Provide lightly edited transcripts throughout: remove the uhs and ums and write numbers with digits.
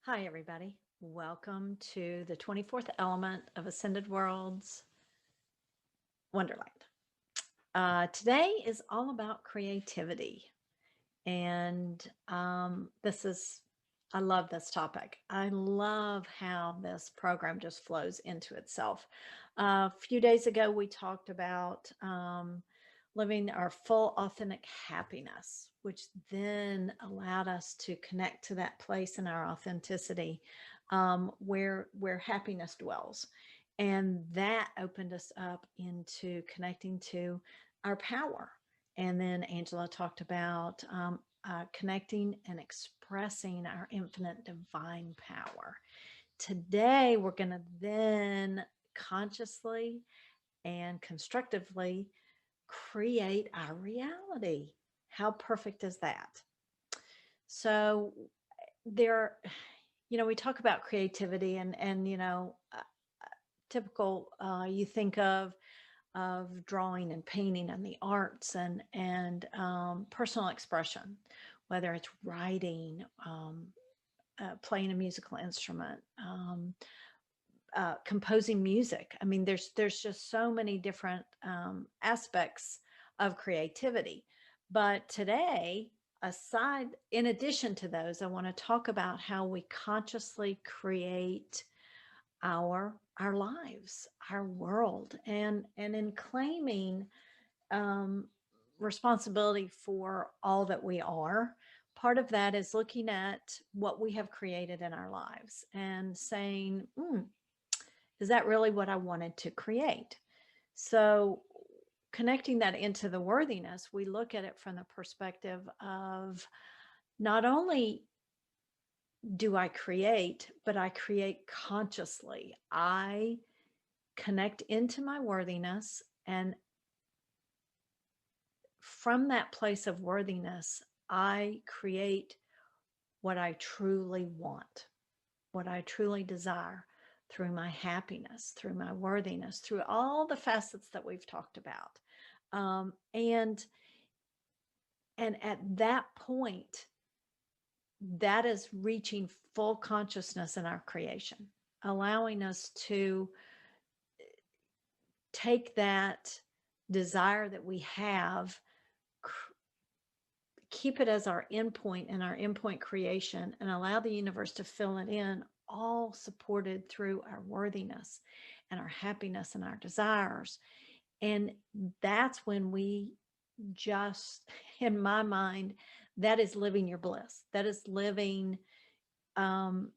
Hi, everybody. Welcome to the 24th element of Ascended Worlds Wonderland. Today is all about creativity. And I love this topic. I love how this program just flows into itself. A few days ago, we talked about living our full authentic happiness, which then allowed us to connect to that place in our authenticity where happiness dwells. And that opened us up into connecting to our power. And then Angela talked about connecting and expressing our infinite divine power. Today, we're going to then consciously and constructively create our reality. How perfect is that? So, there, we talk about creativity and typical, you think of drawing and painting and the arts and personal expression, whether it's writing, playing a musical instrument, composing music. I mean, there's just so many different aspects of creativity. But today, in addition to those, I want to talk about how we consciously create our lives, our world, and in claiming um, responsibility for all that we are. Part of that is looking at what we have created in our lives and saying, is that really what I wanted to create? So, connecting that into the worthiness, we look at it from the perspective of not only do I create, but I create consciously. I connect into my worthiness. And from that place of worthiness, I create what I truly want, what I truly desire through my happiness, through my worthiness, through all the facets that we've talked about. Um, and and at that point, that is reaching full consciousness in our creation, allowing us to take that desire that we have, keep it as our endpoint and our endpoint creation, and allow the universe to fill it in, all supported through our worthiness and our happiness and our desires. And that's when we just, in my mind, that is living your bliss. That is living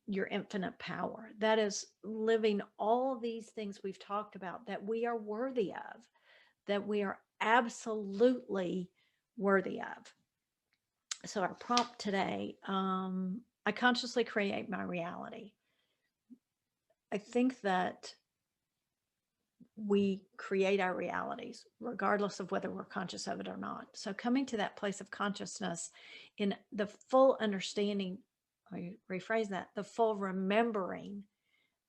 your infinite power. That is living all these things we've talked about that we are worthy of, that we are absolutely worthy of. So, our prompt today, I consciously create my reality. I think that we create our realities regardless of whether we're conscious of it or not. So, coming to that place of consciousness in the full understanding, I rephrase that, the full remembering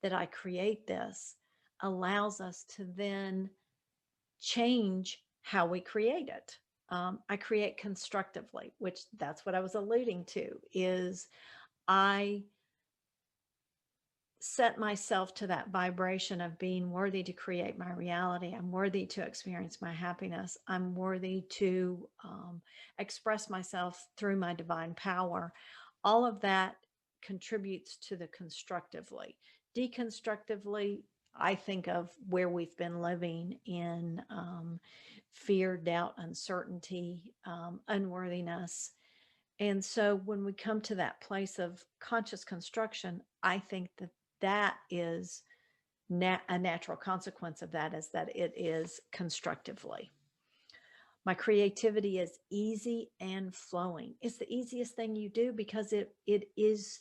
that I create this allows us to then change how we create it. I create constructively, which that's what I was alluding to, is I set myself to that vibration of being worthy to create my reality. I'm worthy to experience my happiness. I'm worthy to express myself through my divine power. All of that contributes to the constructively. Deconstructively, I think of where we've been living in fear, doubt, uncertainty, unworthiness. And so when we come to that place of conscious construction, I think that that is a natural consequence of that, is that it is constructively. My creativity is easy and flowing. It's the easiest thing you do because it is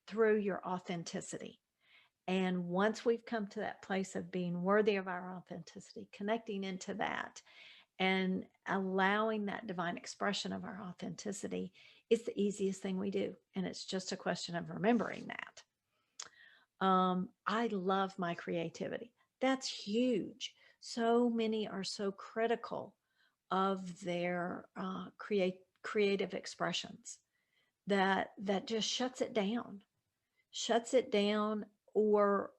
through your authenticity. And once we've come to that place of being worthy of our authenticity, connecting into that and allowing that divine expression of our authenticity, it's the easiest thing we do. And it's just a question of remembering that. I love my creativity. That's huge. So many are so critical of their creative expressions that just shuts it down, shuts it down or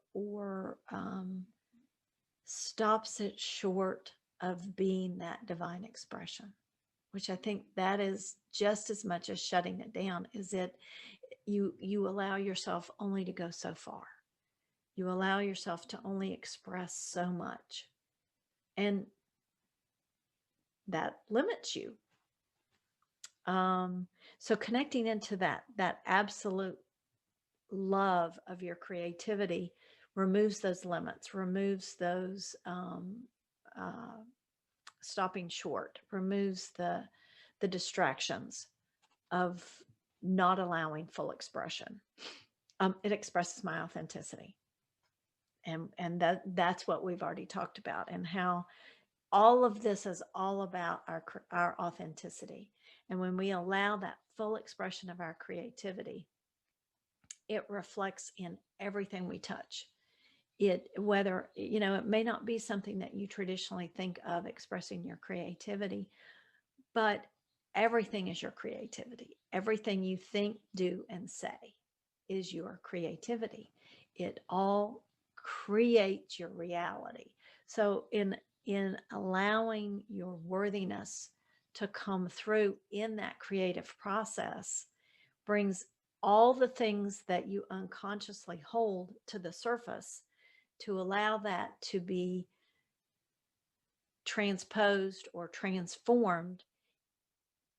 stops it short of being that divine expression, which I think that is just as much as shutting it down. Is it you allow yourself only to go so far. You allow yourself to only express so much, and that limits you. So connecting into that absolute love of your creativity removes those limits, removes those uh, stopping short, removes the distractions of not allowing full expression. It expresses my authenticity, and that's what we've already talked about, and how all of this is all about our authenticity. And when we allow that full expression of our creativity, it reflects in everything we touch. It whether it may not be something that you traditionally think of expressing your creativity, but everything is your creativity. Everything you think, do, and say is your creativity. It all creates your reality. So in allowing your worthiness to come through in that creative process brings all the things that you unconsciously hold to the surface, to allow that to be transposed or transformed,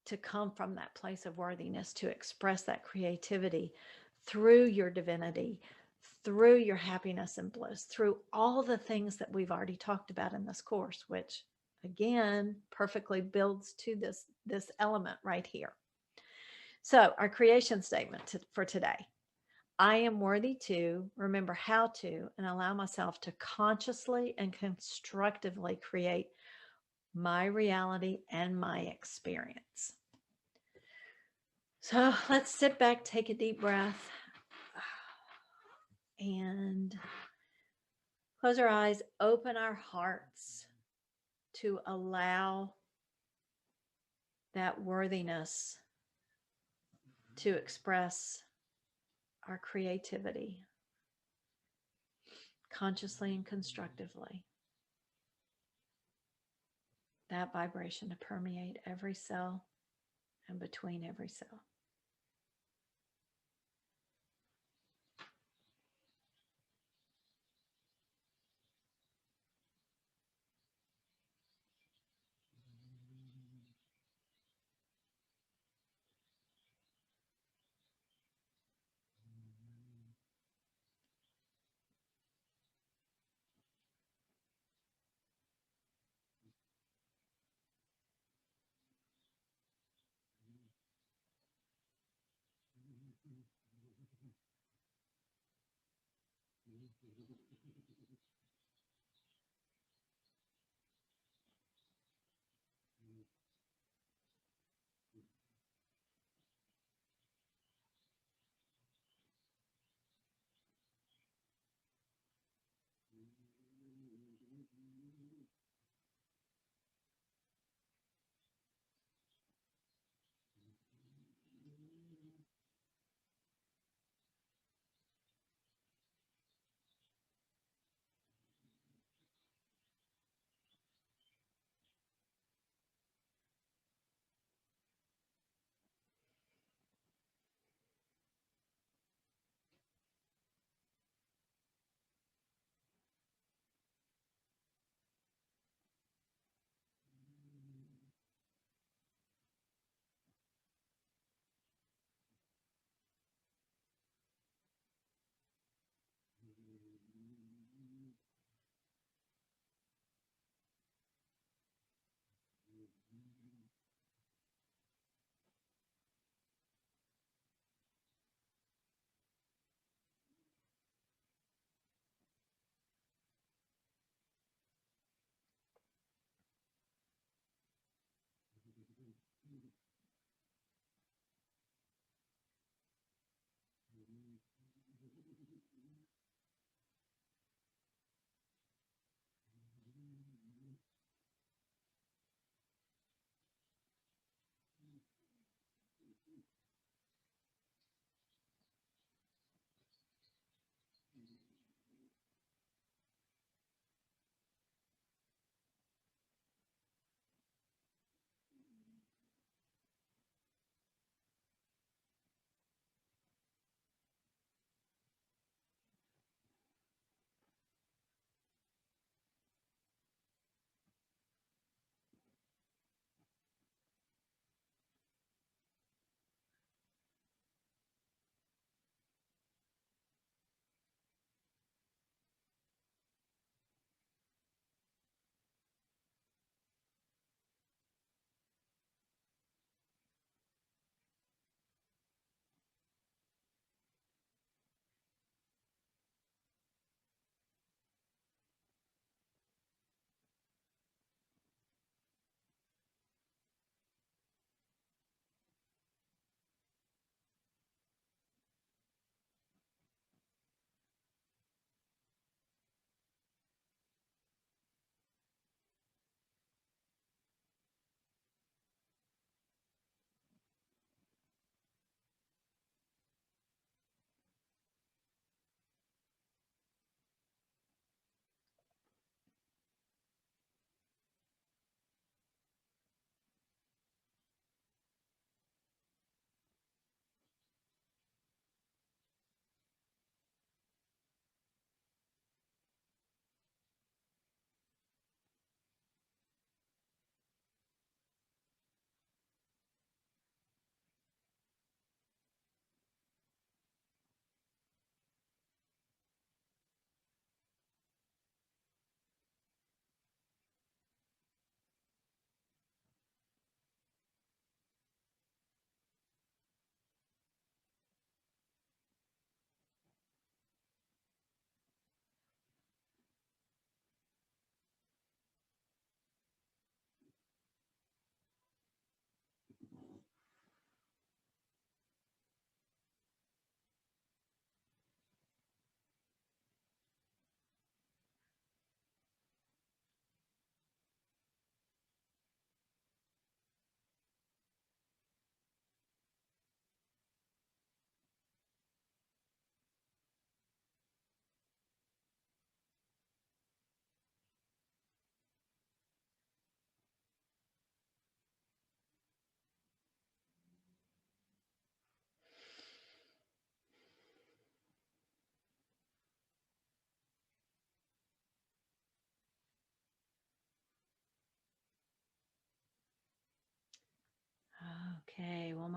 to come from that place of worthiness, to express that creativity through your divinity, through your happiness and bliss, through all the things that we've already talked about in this course, which again perfectly builds to this element right here. So our creation statement for today: I am worthy to remember how to and allow myself to consciously and constructively create my reality and my experience. So let's sit back, take a deep breath, and close our eyes, open our hearts to allow that worthiness to express our creativity consciously and constructively. That vibration to permeate every cell and between every cell.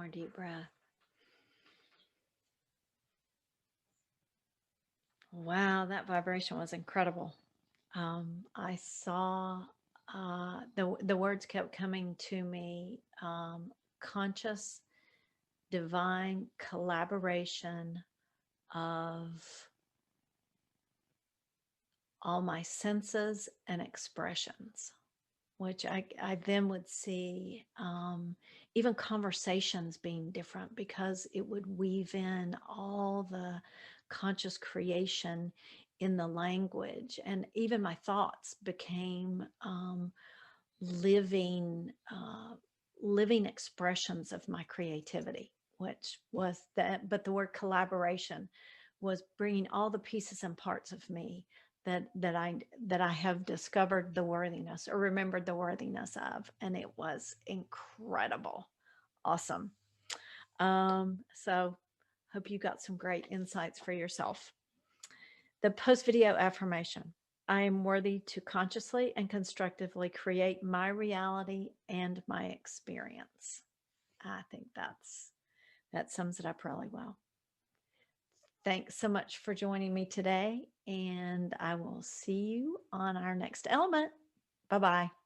more deep breath. Wow, that vibration was incredible. I saw the words kept coming to me. Conscious, divine collaboration of all my senses and expressions, which I then would see even conversations being different because it would weave in all the conscious creation in the language. And even my thoughts became living, living expressions of my creativity, which was that, but the word collaboration was bringing all the pieces and parts of me that I have discovered the worthiness or remembered the worthiness of, and it was incredible, awesome. So hope you got some great insights for yourself. The post video affirmation: I am worthy to consciously and constructively create my reality and my experience. I think that sums it up really well. Thanks so much for joining me today, and I will see you on our next element. Bye-bye.